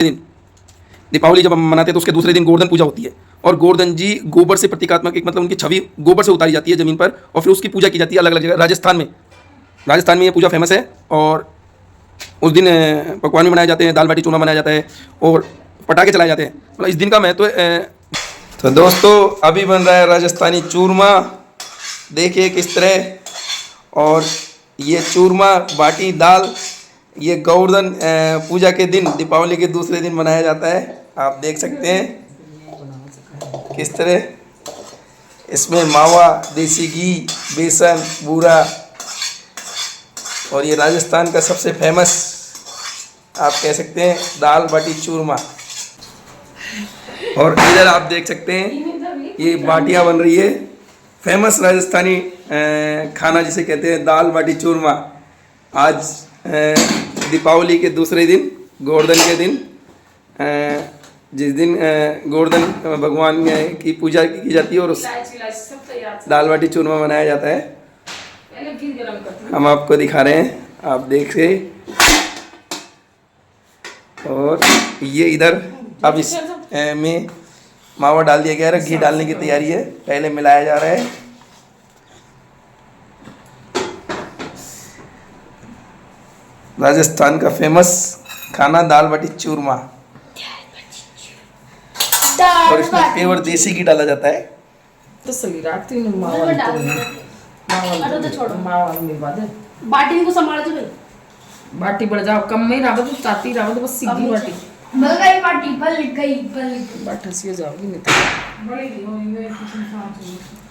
दिन दीपावली जब हम मनाते हैं तो उसके दूसरे दिन गोवर्धन पूजा होती है और गोवर्धन जी गोबर से प्रतीकात्मक एक मतलब उनकी छवि गोबर से उतारी जाती है ज़मीन पर और फिर उसकी पूजा की जाती है अलग अलग जगह। राजस्थान में ये पूजा फेमस है और उस दिन पकवान भी बनाए जाते हैं, दाल बाटी चूरमा बनाया जाता है और पटाखे चलाए जाते हैं। मतलब इस दिन का महत्व तो दोस्तों अभी बन रहा है राजस्थानी चूरमा, देखिए किस तरह। और ये चूरमा बाटी दाल ये गोवर्धन पूजा के दिन दीपावली के दूसरे दिन मनाया जाता है। आप देख सकते हैं किस तरह इसमें मावा, देसी घी, बेसन, बूरा और ये राजस्थान का सबसे फेमस आप कह सकते हैं दाल बाटी चूरमा। और इधर आप देख सकते हैं ये बाटियां बन रही है, फेमस राजस्थानी खाना जिसे कहते हैं दाल बाटी चूरमा। आज दीपावली के दूसरे दिन गोवर्धन के दिन जिस दिन गोवर्धन भगवान की पूजा की जाती है और उस दाल बाटी चूरमा बनाया जाता है। हम आपको दिखा रहे हैं, आप देख रहे। और ये इधर अब इस में मावा डाल दिया गया है, घी डालने की तैयारी है, पहले मिलाया जा रहा है। राजस्थान का फेमस खाना दाल बाटी चूरमा और इसमें प्योर देसी घी डाला जाता है। तो सली रात तीन मावा तो छोड़ो मावा में बाद बाटी को संभाल दो भाई। बाटी बढ़ जाओ कम में रावत तो चाती रावत बस सीधी बाटी बल गई बाटी बल गई बाटा सी हो जाओगी नहीं तो बड़ी होई है किसी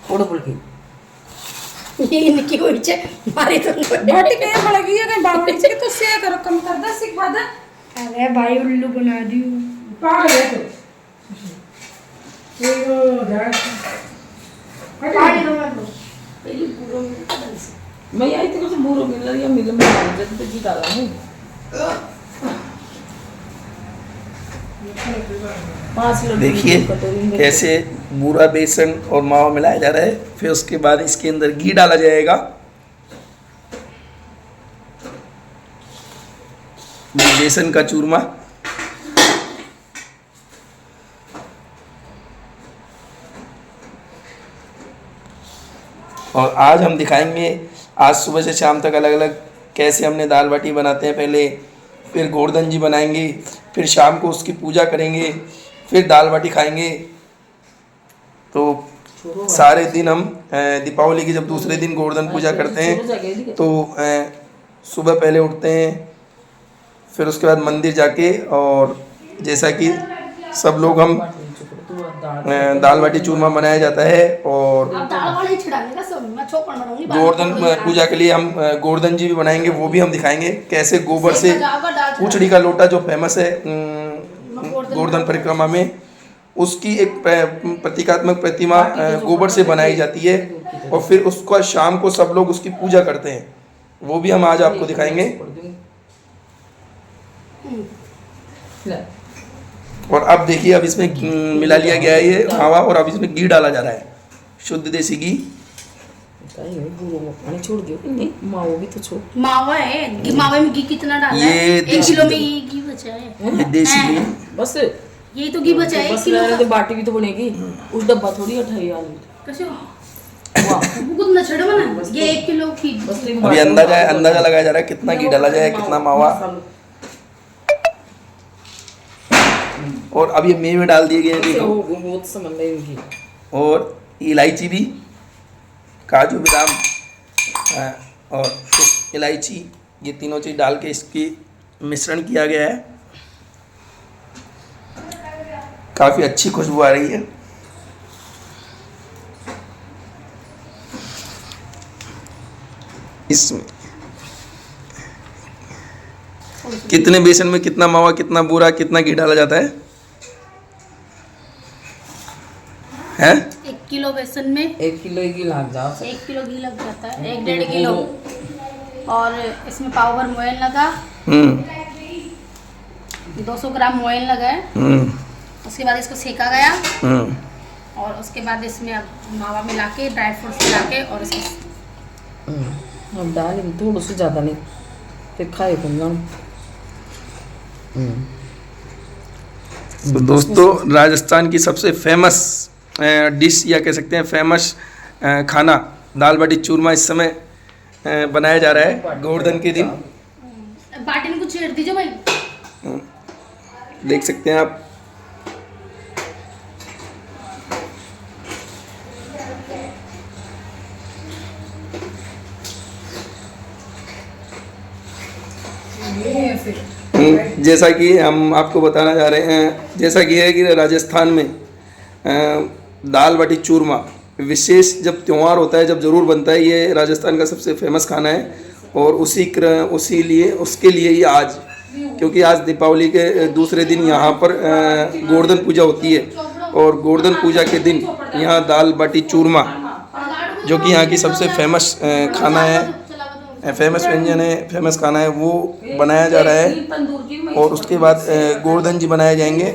थोड़ा बढ़ गई ये निकी होई छे मारी तो बाटी के बढ़ गई है कहीं बावड़ी से तो से करो कम कर दे सिख बाद। अरे भाई उल्लू बना दियो पागल है तो ये जा बाटी दो मैं पहले पूरा मैं आई तो बूरो मिल रही है मिल में जब तक जी डाला हूं 5 लड्डू देखिए कैसे बूरा बेसन और मावा मिलाया जा रहा है, फिर उसके बाद इसके अंदर घी डाला जाएगा। बेसन का चूरमा और आज हम दिखाएंगे आज सुबह से शाम तक अलग अलग कैसे हमने दाल बाटी बनाते हैं। पहले फिर गोवर्धन जी बनाएंगे, फिर शाम को उसकी पूजा करेंगे, फिर दाल बाटी खाएंगे। तो सारे दिन हम दीपावली के जब दूसरे दिन गोवर्धन पूजा करते हैं तो सुबह पहले उठते हैं, फिर उसके बाद मंदिर जाके और जैसा कि सब लोग हम दाल बाटी चूरमा बनाया जाता है। और गोवर्धन पूजा के लिए हम गोवर्धन जी भी बनाएंगे, वो भी हम दिखाएंगे कैसे गोबर से पूछड़ी का लोटा जो फेमस है गोवर्धन परिक्रमा में, उसकी एक प्रतीकात्मक प्रतिमा गोबर से बनाई जाती है और फिर उसका शाम को सब लोग उसकी पूजा करते हैं, वो भी हम आज आपको दिखाएंगे। और अब देखिए अब इसमें मिला लिया गया है ये मावा और अब इसमें घी डाला जा रहा है, शुद्ध देसी घी। पानी छोड़ दियो नहीं मावा भी तो छोड़ मावा है, मावे में घी कितना डालना है? ये 1 किलो में ये घी बचा है, ये देसी घी बस यही तो घी बचा है 1 किलो तो बाटी भी तो बनेगी उस डब्बा थोड़ी उठाई आलू कैसे वाह कुछ न छड़ो ना ये 1 किलो घी बस अभी अंदाजा लगाया जा रहा है कितना घी डाला जाए, कितना मावा। और अब ये मेवे डाल दिए गए हैं देखो, बहुत समझ में इनकी और इलायची भी, काजू बादाम और इलायची, ये तीनों चीज़ डाल के इसकी मिश्रण किया गया है। काफ़ी अच्छी खुशबू आ रही है। इसमें कितने बेसन में कितना मावा, कितना बूरा, कितना घी डाला जाता है? 1 किलो बेसन में 1 किलो घी लग जाओ 1 किलो घी लग जाता है, 1-1.5 किलो। और इसमें पाव भर मोयन लगा, 200 ग्राम मोयन लगा है। उसके बाद इसको सेका गया और उसके बाद इसमें अब मावा मिला के ड्राई फ्रूट्स मिला के और इसको हम डालेंगे थोड़ा सा ज़्यादा नहीं फिर खाए तुम तो दोस्तों राजस्थान की सबसे फेमस डिश या कह सकते हैं फेमस खाना दाल बाटी चूरमा इस समय बनाया जा रहा है गोवर्धन के दिन। बाटी को छेड़ दीजिए भाई। देख सकते हैं आप। ये फिर जैसा कि हम आपको बताना जा रहे हैं, जैसा कि है कि राजस्थान में दाल बाटी चूरमा विशेष जब त्यौहार होता है जब ज़रूर बनता है। ये राजस्थान का सबसे फेमस खाना है और उसके लिए ही आज, क्योंकि आज दीपावली के दूसरे दिन यहाँ पर गोवर्धन पूजा होती है और गोवर्धन पूजा के दिन यहाँ दाल बाटी चूरमा जो कि यहाँ की सबसे फेमस खाना है, फेमस व्यंजन है, फेमस खाना है, वो बनाया जा रहा है। और उसके बाद गोवर्धन जी बनाए जाएंगे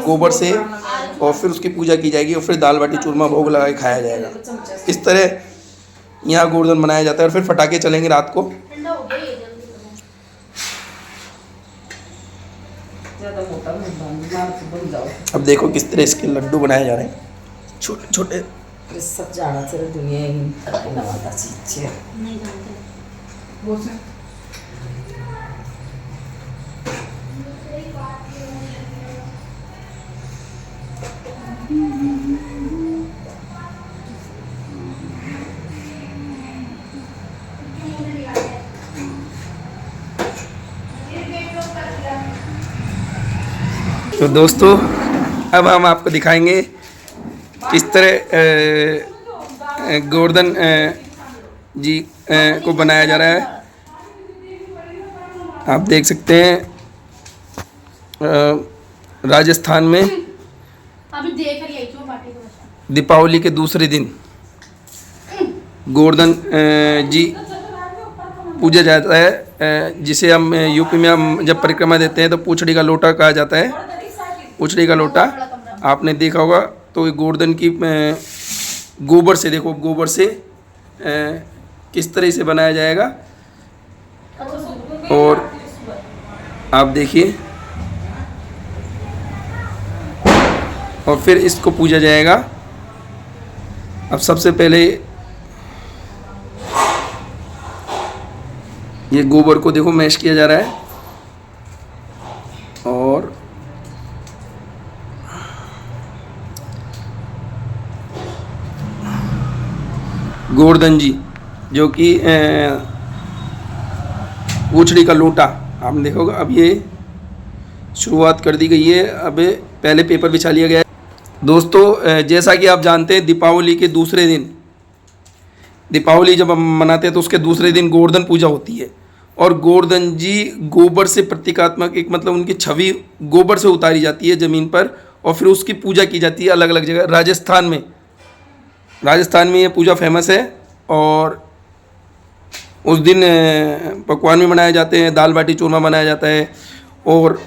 गोबर से और फिर उसकी पूजा की जाएगी और फिर दाल बाटी चूरमा भोग लगा के खाया जाएगा। इस तरह यहाँ गोवर्धन बनाया जाता है और फिर पटाखे चलेंगे रात को। ज्यादा मोटा बन जाओ। अब देखो किस तरह इसके लड्डू बनाए जा रहे हैं, छोटे छोटे। सब जाना चले दुनिया ही नवाता चीज है। नहीं जानते। तो दोस्तों अब हम आपको दिखाएंगे किस तरह गोवर्धन जी को बनाया जा रहा है। आप देख सकते हैं राजस्थान में अभी देख रही है क्यों बाटी को। दीपावली के दूसरे दिन गोवर्धन जी पूजा जाता है, जिसे हम यूपी में हम जब परिक्रमा देते हैं तो पूछड़ी का लोटा कहा जाता है। पूछड़ी का लोटा आपने देखा होगा। तो ये गोवर्धन की गोबर से, देखो गोबर से किस तरह से बनाया जाएगा और आप देखिए। और फिर इसको पूजा जाएगा। अब सबसे पहले ये गोबर को देखो मैश किया जा रहा है और गोवर्धन जी जो कि पूछड़ी का लोटा आपने देखा होगा। अब ये शुरुआत कर दी गई है। अब पहले पेपर बिछा लिया गया है। दोस्तों जैसा कि आप जानते हैं दीपावली के दूसरे दिन, दीपावली जब हम मनाते हैं तो उसके दूसरे दिन गोवर्धन पूजा होती है और गोवर्धन जी गोबर से प्रतीकात्मक एक मतलब उनकी छवि गोबर से उतारी जाती है ज़मीन पर और फिर उसकी पूजा की जाती है अलग अलग जगह। राजस्थान में ये पूजा फेमस है और उस दिन पकवान भी बनाए जाते हैं, दाल बाटी चूरमा बनाया जाता है और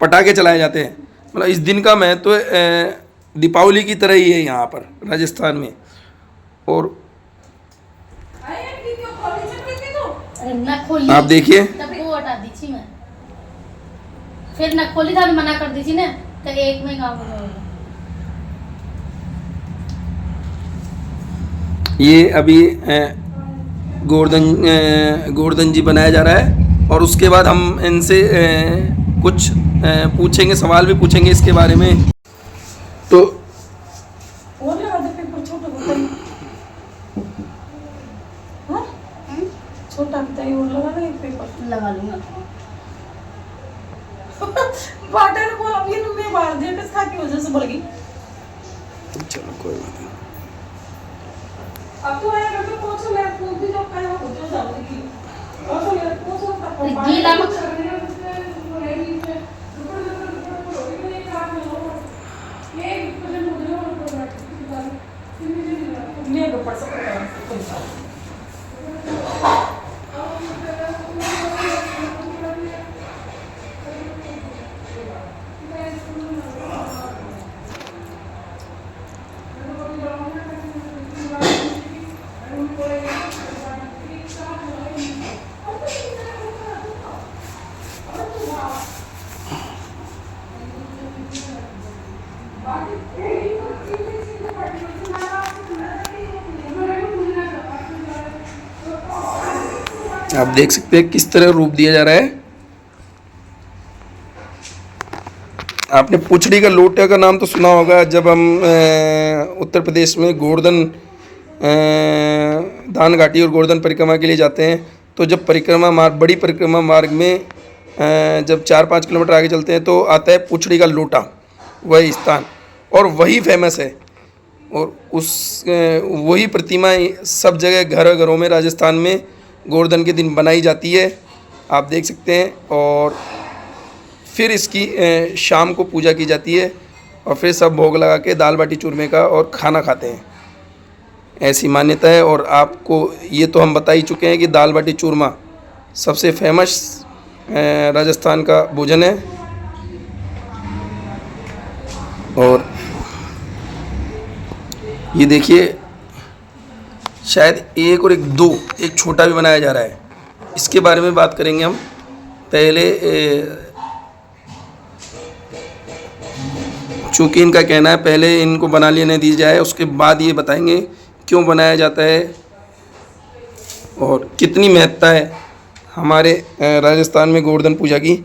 पटाखे चलाए जाते हैं। मतलब इस दिन का महत्व दीपावली की तरह ही है यहाँ पर राजस्थान में। और न खोली आप देखिए तब वो हटा दी थी मैं, फिर न खोली था मना कर दी थी ना तो एक में काम हो। ये अभी गोवर्धन जी बनाया जा रहा है और उसके बाद हम इनसे कुछ पूछेंगे, सवाल भी पूछेंगे इसके बारे में। तो और लगा दे पेपर छोटा छोटा बताइए और लगा दे पेपर लगा लूंगा। बाटा ने बोला अभी मैं मार दिया किस खा की वजह से बढ़ गई। चलो कोई बात नहीं। अब तो आया करके पहुंचो मैं फूल भी जब खाया हो तो जाऊंगी और तो मेरे को तो तक गीला मत ये ऊपर से आप देख सकते हैं किस तरह रूप दिया जा रहा है। आपने पुछड़ी का लोटे का नाम तो सुना होगा। जब हम उत्तर प्रदेश में गोवर्धन दान घाटी और गोवर्धन परिक्रमा के लिए जाते हैं, तो जब परिक्रमा मार्ग, बड़ी परिक्रमा मार्ग में जब 4-5 किलोमीटर आगे चलते हैं तो आता है पुछड़ी का लोटा, वही स्थान, और वही फेमस है। और उस वही प्रतिमा सब जगह घर घरों में राजस्थान में गोवर्धन के दिन बनाई जाती है, आप देख सकते हैं। और फिर इसकी शाम को पूजा की जाती है और फिर सब भोग लगा के दाल बाटी चूरमे का और खाना खाते हैं, ऐसी मान्यता है। और आपको ये तो हम बता ही चुके हैं कि दाल बाटी चूरमा सबसे फेमस राजस्थान का भोजन है। और ये देखिए, शायद एक और एक छोटा भी बनाया जा रहा है, इसके बारे में बात करेंगे हम। पहले चूँकि इनका कहना है पहले इनको बना लेने दी जाए, उसके बाद ये बताएंगे क्यों बनाया जाता है और कितनी महत्ता है हमारे राजस्थान में गोवर्धन पूजा की।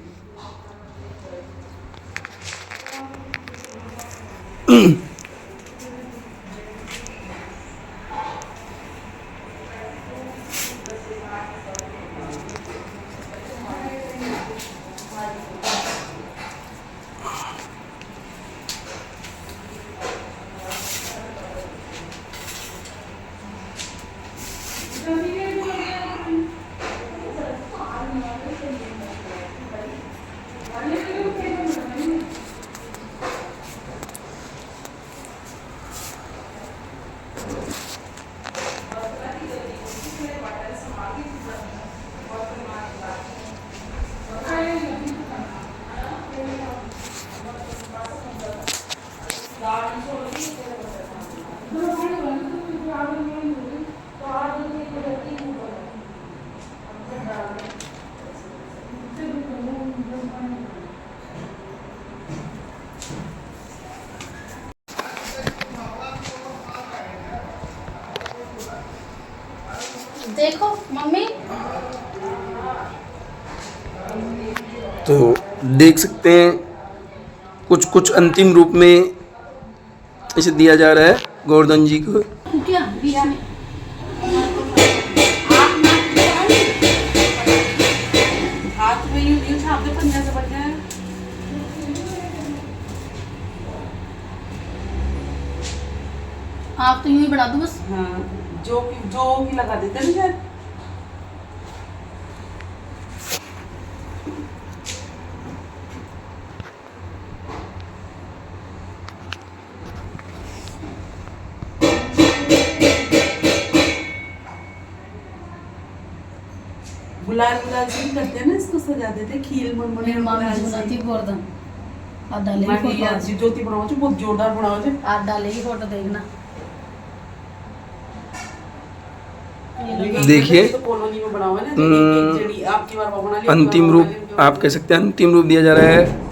देखो मम्मी, तो देख सकते हैं कुछ कुछ अंतिम रूप में इसे दिया जा रहा है गोवर्धन जी को। क्या बीच में हाथ में यूं छाप दे, पंजा से बढ़ जाए। आप तो यूं ही बढ़ा दो बस। हाँ, जो की लगा देते हैं शायद। गुलाल से करते हैं ना, इसको सजा देते हैं, खील मुनमुने गोवर्धन आप डालेगी माटी फोटो, आज ज्योति बनाओ, बहुत जोरदार बनाओ जे। आप डालेगी फोटो देखना। देखिए, तो कॉलोनी में बनाओ ना, एक जड़ी आपकी बार बना लिया, अंतिम रूप आप कह सकते हैं, अंतिम रूप दिया जा रहा है।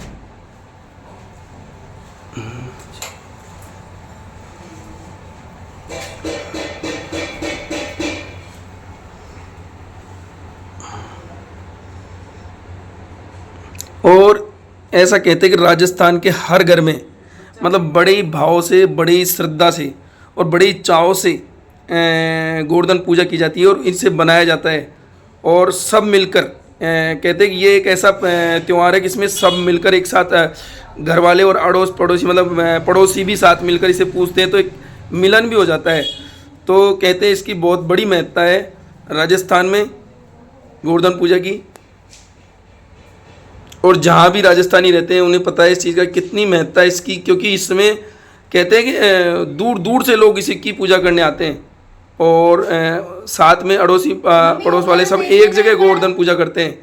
और ऐसा कहते हैं कि राजस्थान के हर घर में मतलब बड़े ही भाव से, बड़ी श्रद्धा से और बड़ी चाव से गोवर्धन पूजा की जाती है और इनसे बनाया जाता है। और सब मिलकर कहते हैं कि ये एक ऐसा त्यौहार है कि इसमें सब मिलकर एक साथ घर वाले और अड़ोस पड़ोसी, मतलब पड़ोसी भी साथ मिलकर इसे पूजते हैं, तो एक मिलन भी हो जाता है। तो कहते हैं इसकी बहुत बड़ी महत्ता है राजस्थान में गोवर्धन पूजा की। और जहाँ भी राजस्थानी रहते हैं उन्हें पता है इस चीज़ का कितनी महत्ता है इसकी, क्योंकि इसमें कहते हैं कि दूर दूर से लोग इसी की पूजा करने आते हैं और साथ में अड़ोसी पड़ोस वाले सब एक जगह गोवर्धन पूजा करते हैं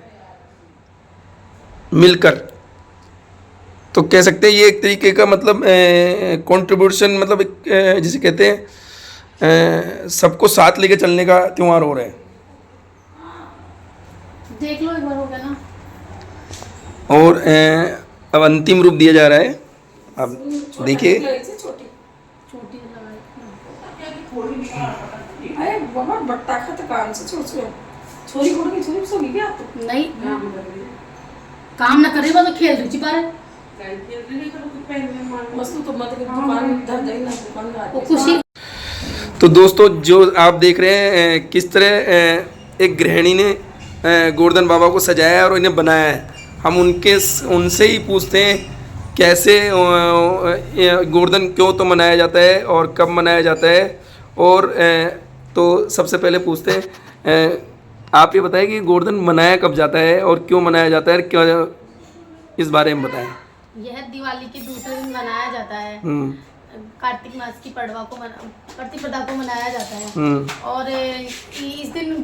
मिलकर। तो कह सकते हैं ये एक तरीके का मतलब कंट्रीब्यूशन, मतलब जिसे कहते हैं सबको साथ लेके चलने का त्यौहार हो रहा है। देख लो एक बार, हो गया ना। और अब अंतिम रूप दिया जा रहा है आप देखिए छोटी छोटी लगाई। अरे बाबा बट्टा खा तो काम से छोड़ छोड़ छोरी कोड़ की छोरी सो गया तो नहीं काम ना करे वो तो खेल रही पर वस्तु तो मत के दुकान धर दे ना दुकान वो खुशी। तो दोस्तों जो आप देख रहे हैं किस तरह एक गृहिणी ने गोवर्धन बाबा को सजाया और इन्हें बनाया है। हम उनसे ही पूछते हैं कैसे गोवर्धन क्यों तो मनाया जाता है और कब मनाया जाता है। और तो सबसे पहले पूछते हैं आप ये बताएं कि गोवर्धन मनाया कब जाता है और क्यों मनाया जाता है, क्यों, इस बारे में बताएं। यह दिवाली के दूसरे दिन मनाया जाता है। कार्तिक मास की प्रतिपदा को मनाया जाता है। और इस दिन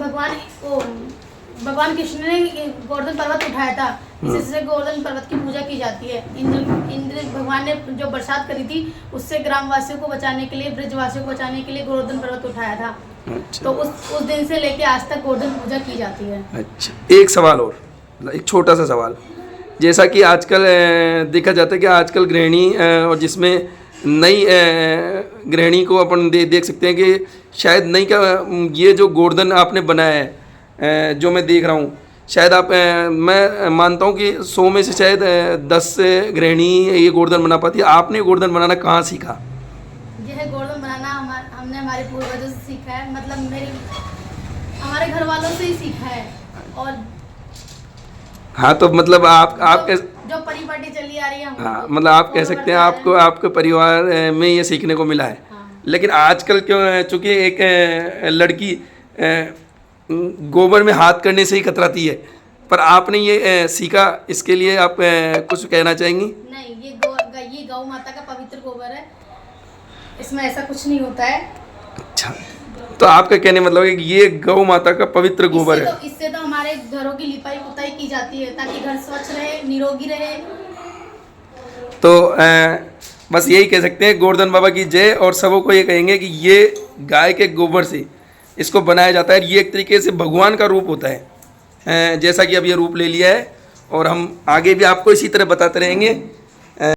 भगवान कृष्ण ने गोवर्धन पर्वत उठाया था, इससे गोवर्धन पर्वत की पूजा की जाती है। इंद्र भगवान ने जो बरसात करी थी उससे ग्रामवासियों को बचाने के लिए, ब्रजवासियों को बचाने के लिए गोवर्धन पर्वत उठाया था। अच्छा। तो उस दिन से लेके आज तक गोवर्धन पूजा की जाती है। अच्छा, एक सवाल और, एक छोटा सा सवाल। जैसा कि आजकल देखा जाता है कि आजकल गृहिणी और जिसमें नई गृहिणी को अपन देख सकते हैं कि शायद नई का ये जो गोवर्धन आपने बनाया है जो मैं देख रहा हूँ, शायद आप मैं मानता हूँ कि 100 में से शायद 10 गृहिणी ये गोवर्धन बना पाती है। आपने गोवर्धन बनाना कहाँ सीखा? यह गोवर्धन बनाना हमने हमारे पूर्वजों से सीखा है, मतलब हमारे घर वालों से ही सीखा है। और हाँ, तो मतलब आप जो परिपाटी चली आ रही है हाँ, मतलब आप कह सकते हैं आपको आपके परिवार में ये सीखने को मिला है। हाँ। लेकिन आजकल क्यों, चूँकि एक लड़की गोबर में हाथ करने से ही कतराती है, पर आपने ये सीखा, इसके लिए आप कुछ कहना चाहेंगी? नहीं, ये गौ माता का पवित्र गोबर है, इसमें ऐसा कुछ नहीं होता है। अच्छा, तो आपका कहने मतलब है कि ये गौ माता का पवित्र गोबर है। इससे तो हमारे घरों की लिपाई पुताई की जाती है ताकि घर स्वच्छ रहे, निरोगी रहे। तो बस यही कह सकते हैं गोवर्धन बाबा की जय। और सबों को ये कहेंगे कि ये गाय के गोबर से इसको बनाया जाता है। ये एक तरीके से भगवान का रूप होता है, जैसा कि अब ये रूप ले लिया है। और हम आगे भी आपको इसी तरह बताते रहेंगे